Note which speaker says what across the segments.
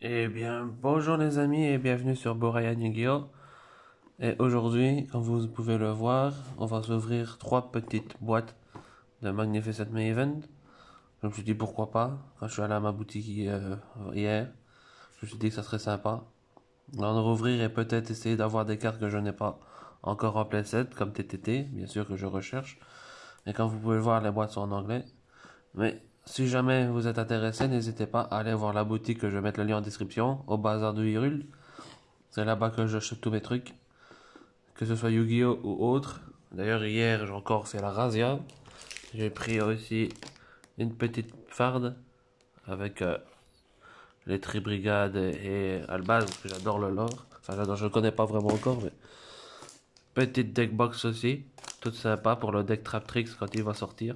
Speaker 1: Eh bien, bonjour les amis et bienvenue sur Boraya Yu-Gi-Oh! Et aujourd'hui, comme vous pouvez le voir, on va s'ouvrir 3 petites boîtes de Magnificent Maven. Je me suis dit pourquoi pas, quand je suis allé à ma boutique hier, je me suis dit que ça serait sympa. En rouvrir et peut-être essayer d'avoir des cartes que je n'ai pas encore en playset, comme TTT, bien sûr que je recherche. Et comme vous pouvez le voir, les boîtes sont en anglais. Mais si jamais vous êtes intéressé, n'hésitez pas à aller voir la boutique, que je vais mettre le lien en description, au bazar de Hyrule. C'est là-bas que j'achète tous mes trucs, que ce soit Yu-Gi-Oh ou autre. D'ailleurs, hier, j'ai encore fait la razzia. J'ai pris aussi une petite farde avec les Tribrigades et Albaz, parce que j'adore le lore. Enfin, j'adore, je le connais pas vraiment encore, mais petite deck box aussi, toute sympa pour le deck Traptrix quand il va sortir.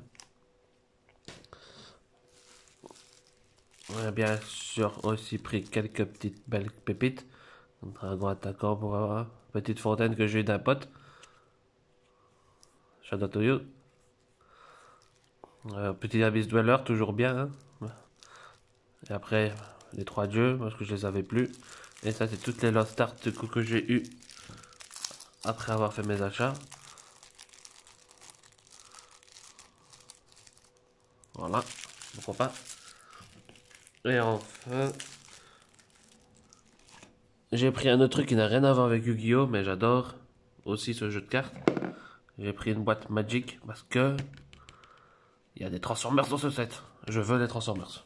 Speaker 1: On a bien sûr aussi pris quelques petites belles pépites. Un dragon attaquant pour avoir petite fontaine que j'ai eu d'un pote. Shout out to you. Petit Abyss Dweller, toujours bien. Hein. Et après, les 3 dieux, parce que je les avais plus. Et ça, c'est toutes les Lost Art du coup que j'ai eu après avoir fait mes achats. Voilà, pourquoi pas. Et enfin, j'ai pris un autre truc qui n'a rien à voir avec Yu-Gi-Oh! Mais j'adore aussi ce jeu de cartes. J'ai pris une boîte Magic parce que il y a des Transformers dans ce set. Je veux des Transformers.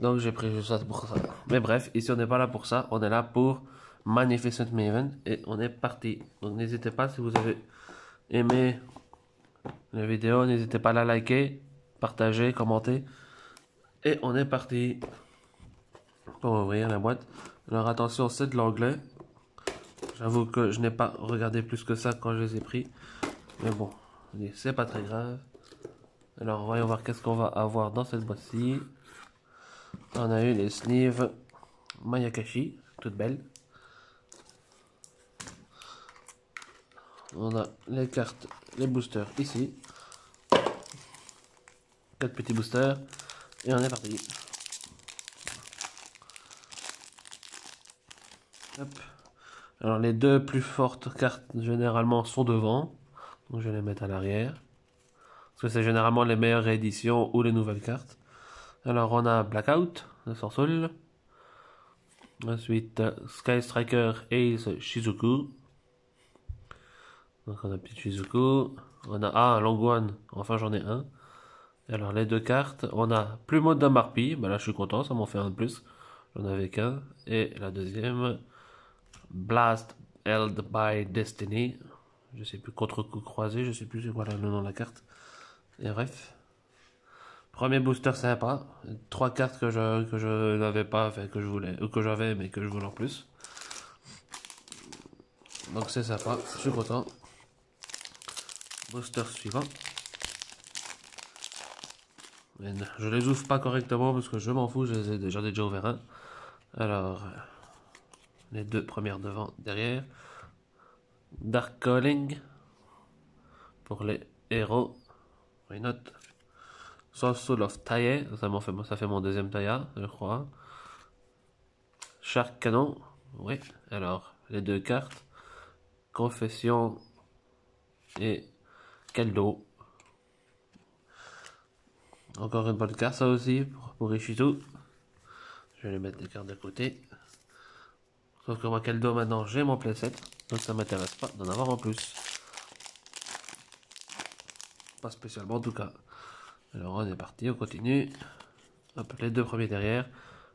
Speaker 1: Donc j'ai pris juste ça pour ça. Mais bref, ici on n'est pas là pour ça. On est là pour Magnificent Maven. Et on est parti. Donc n'hésitez pas, si vous avez aimé la vidéo, n'hésitez pas à la liker, partager, commenter. Et on est parti pour ouvrir la boîte. Alors attention, c'est de l'anglais. J'avoue que je n'ai pas regardé plus que ça quand je les ai pris. Mais bon, c'est pas très grave. Alors voyons voir qu'est-ce qu'on va avoir dans cette boîte-ci. On a eu les sleeves Mayakashi, toutes belles. On a les cartes, les boosters ici. 4 petits boosters. Et on est parti. Hop. Alors les 2 plus fortes cartes généralement sont devant. Donc je vais les mettre à l'arrière. Parce que c'est généralement les meilleures rééditions ou les nouvelles cartes. Alors on a Blackout de Sorsoul. Ensuite Sky Striker Ace Shizuku. Donc on a petit Shizuku. On a un Long One. Enfin j'en ai un. Alors les 2 cartes. On a Plumeau de Marpie. Bah là je suis content, ça m'en fait un de plus. J'en avais qu'un. Et la deuxième, Blast Held by Destiny. Je sais plus, contre-coup croisé, je sais plus c'est quoi le nom de la carte. Et bref. Premier booster sympa. 3 cartes que je n'avais pas, enfin que je voulais, ou que j'avais mais que je voulais en plus. Donc c'est sympa, je suis content. Booster suivant. Mais je les ouvre pas correctement parce que je m'en fous, j'en ai déjà ouvert un. Alors, les 2 premières devant, derrière. Dark Calling pour les héros. Why not? Soul of Taille, ça fait mon deuxième Taya, je crois. Shark Canon, oui. Alors, les 2 cartes. Confession et Keldo. Encore une bonne carte, ça aussi, pour Ishizu. Je vais les mettre les cartes de côté. Sauf que moi, Keldo, maintenant, j'ai mon playset. Donc ça m'intéresse pas d'en avoir en plus. Pas spécialement, en tout cas. Alors, on est parti, on continue. Hop, les 2 premiers derrière.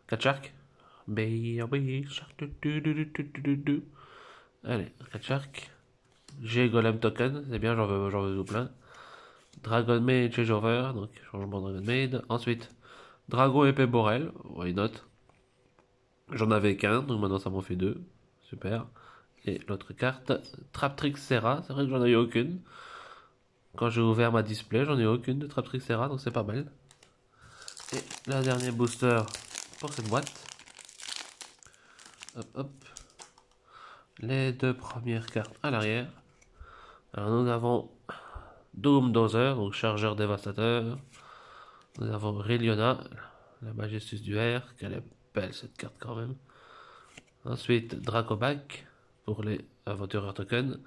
Speaker 1: 4 Shark. Baby Shark. Allez, 4 Shark. J'ai Golem Token, c'est bien, j'en veux tout plein. Dragon Maid Changeover, donc changement de Dragon Maid. Ensuite, Dragon Épée Borel, why not? J'en avais qu'un, donc maintenant ça m'en fait 2. Super. Et l'autre carte, Traptrix Serra, c'est vrai que j'en ai eu aucune. Quand j'ai ouvert ma display, j'en ai eu aucune de Traptrix Serra, donc c'est pas mal. Et le dernier booster pour cette boîte. Hop hop. Les 2 premières cartes à l'arrière. Alors nous avons Doom Dozer, donc chargeur dévastateur. Nous avons Reliona, la majestus du air, qu'elle est belle cette carte quand même. Ensuite, Dracobac pour les aventureurs token.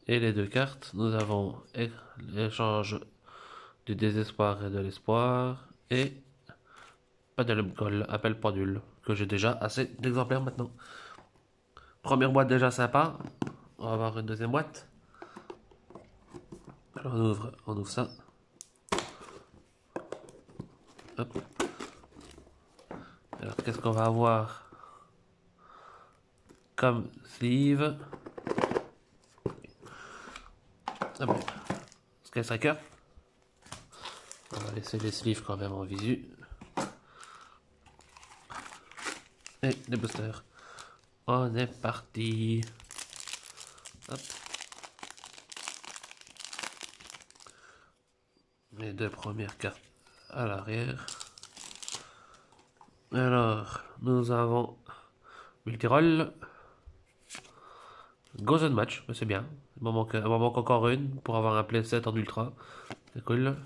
Speaker 1: Et les deux cartes, nous avons l'échange du désespoir et de l'espoir. Et Pendulum Call, appel pendule, que j'ai déjà assez d'exemplaires maintenant. Première boîte déjà sympa. On va avoir une deuxième boîte. Alors on ouvre ça. Hop. Alors qu'est-ce qu'on va avoir comme sleeve? Ah bon. Sky Striker. On va laisser les sleeves quand même en visu. Et les boosters. On est parti. Hop. Les deux premières cartes à l'arrière. Alors, nous avons Multiroll. Gozen Match, c'est bien. Il m'en manque encore une pour avoir un playset en ultra. C'est cool.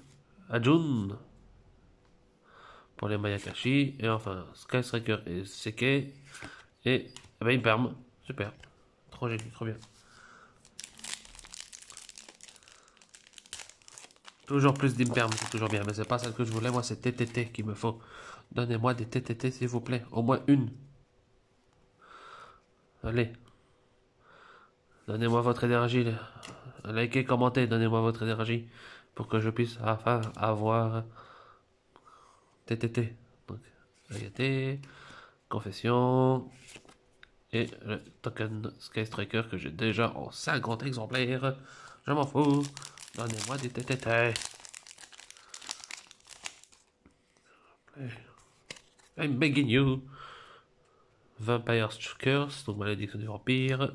Speaker 1: Ajun pour les Mayakashi. Et enfin, Sky Striker et Seke. Et ben, Imperm. Super. Trop génial, trop bien. Toujours plus d'Imperm, c'est toujours bien. Mais c'est pas celle que je voulais, moi c'est TTT qu'il me faut. Donnez-moi des TTT s'il vous plaît. Au moins une. Allez. Donnez-moi votre énergie. Likez, commentez, donnez-moi votre énergie. Pour que je puisse enfin avoir TTT. Donc, Agate, Confession. Et le token Sky Striker que j'ai déjà en 50 exemplaires. Je m'en fous. Donnez-moi des TTT. I'm begging you. Vampire's Curse, donc malédiction du vampire.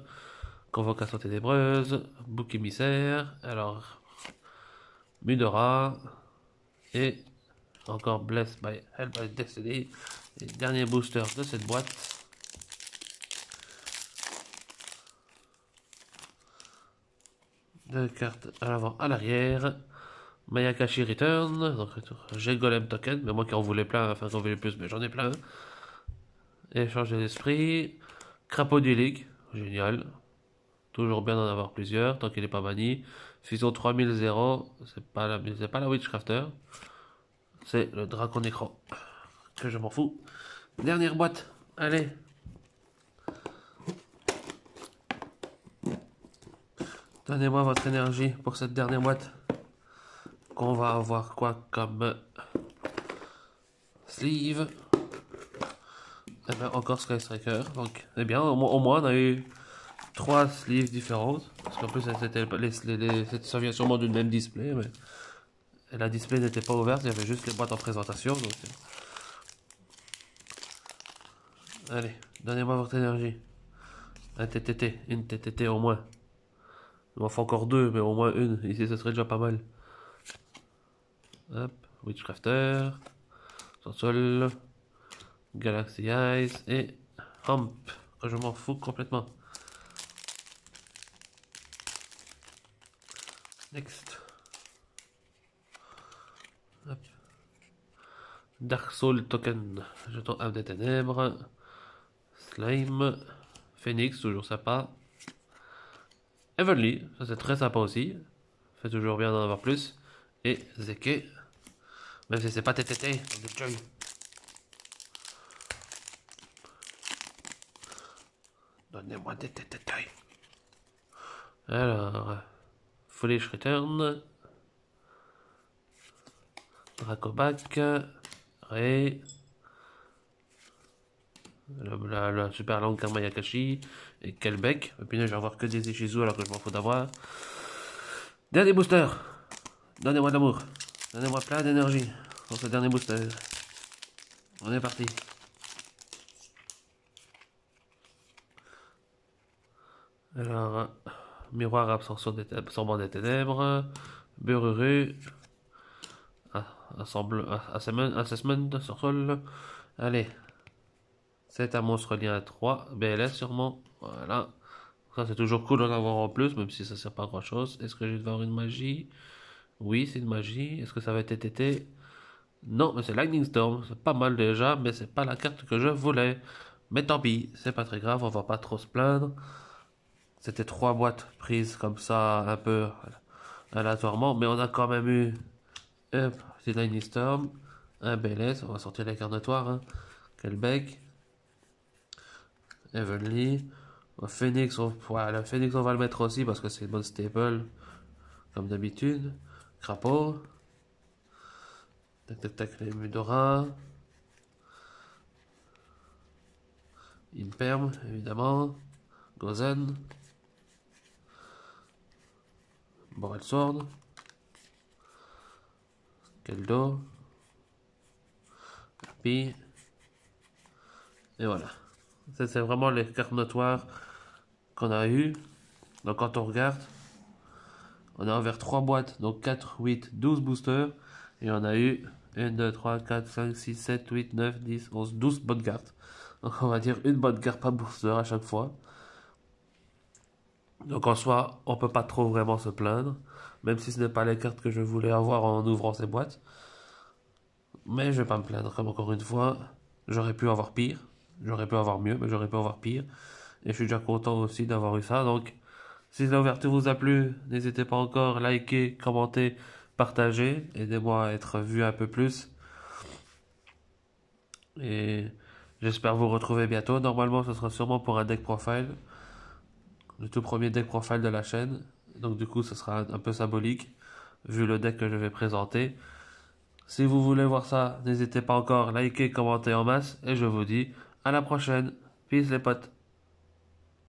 Speaker 1: Convocation ténébreuse. Bouc émissaire. Alors, Mudora. Et encore Blessed by Hell by Destiny. Et dernier booster de cette boîte. Deux cartes à l'avant, à l'arrière. Mayakashi Return. Donc, j'ai Golem Token, mais moi qui en voulais plein, enfin qui en voulais plus, mais j'en ai plein. Échange d'esprit. Crapaud du League. Génial. Toujours bien d'en avoir plusieurs, tant qu'il n'est pas banni. Fusion 3000, c'est pas la Witchcrafter. C'est le Dracon Écran. Que je m'en fous. Dernière boîte. Allez. Donnez-moi votre énergie pour cette dernière boîte. Qu'on va avoir quoi comme sleeve. Et bien encore Sky Striker. Donc, eh bien, au moins on a eu 3 sleeves différentes. Parce qu'en plus, ça vient sûrement d'une même display. Mais la display n'était pas ouverte, il y avait juste les boîtes en présentation. Donc, allez, donnez-moi votre énergie. Un TTT, une TTT au moins. Il m'en faut encore 2, mais au moins une. Ici, ce serait déjà pas mal. Hop, Witchcrafter, Sansol, Galaxy Eyes et Hump. Je m'en fous complètement. Next. Hop. Dark Soul Token. Jeton Âme des Ténèbres. Slime. Phoenix, toujours sympa. Heavenly, ça c'est très sympa aussi. Fait toujours bien d'en avoir plus. Et Zeke. Même si c'est pas TTT, on est joy. Donnez-moi des TTT. Alors, Foolish Return. Dracobac. Ré. La super longue Karmayakashi. Et Kelbeck. Et puis là, je vais avoir que des Ishizu alors que je m'en fous d'avoir. Dernier booster. Donnez-moi de l'amour. Donnez-moi plein d'énergie pour ce dernier booster. On est parti. Alors, miroir absorbant des ténèbres. Bururu. Assessment sur sol. Allez. C'est un monstre lien à 3. BLS sûrement. Voilà. Ça c'est toujours cool d'en avoir en plus, même si ça sert pas à grand chose. Est-ce que je vais avoir une magie? Oui, c'est une magie. Est-ce que ça va être TTT? Non, mais c'est Lightning Storm. C'est pas mal déjà, mais c'est pas la carte que je voulais. Mais tant pis, c'est pas très grave, on va pas trop se plaindre. C'était 3 boîtes prises comme ça, un peu aléatoirement, mais on a quand même eu un petit Lightning Storm, un BLS, on va sortir les cartes notoires, hein. Kelbeck, Evenly, Phoenix, ouais, le Phoenix on va le mettre aussi parce que c'est une bonne staple, comme d'habitude. Crapaud, tac tac tac, les Mudora, Imperm, évidemment, Gozen, Borel Sword, Keldo, Pi, et voilà. C'est vraiment les cartes notoires qu'on a eues. Donc quand on regarde, on a ouvert 3 boîtes, donc 4, 8, 12 boosters. Et on a eu 1, 2, 3, 4, 5, 6, 7, 8, 9, 10, 11, 12 bonnes cartes. Donc on va dire une bonne carte par booster à chaque fois. Donc en soi, on peut pas trop vraiment se plaindre. Même si ce n'est pas les cartes que je voulais avoir en ouvrant ces boîtes. Mais je vais pas me plaindre, comme encore une fois, j'aurais pu avoir pire. J'aurais pu avoir mieux, mais j'aurais pu avoir pire. Et je suis déjà content aussi d'avoir eu ça. Donc si l'ouverture vous a plu, n'hésitez pas encore, liker, commenter, partager. Aidez-moi à être vu un peu plus. Et j'espère vous retrouver bientôt. Normalement, ce sera sûrement pour un deck profile. Le tout premier deck profile de la chaîne. Donc du coup, ce sera un peu symbolique, vu le deck que je vais présenter. Si vous voulez voir ça, n'hésitez pas encore, liker, commenter en masse. Et je vous dis à la prochaine. Peace les potes.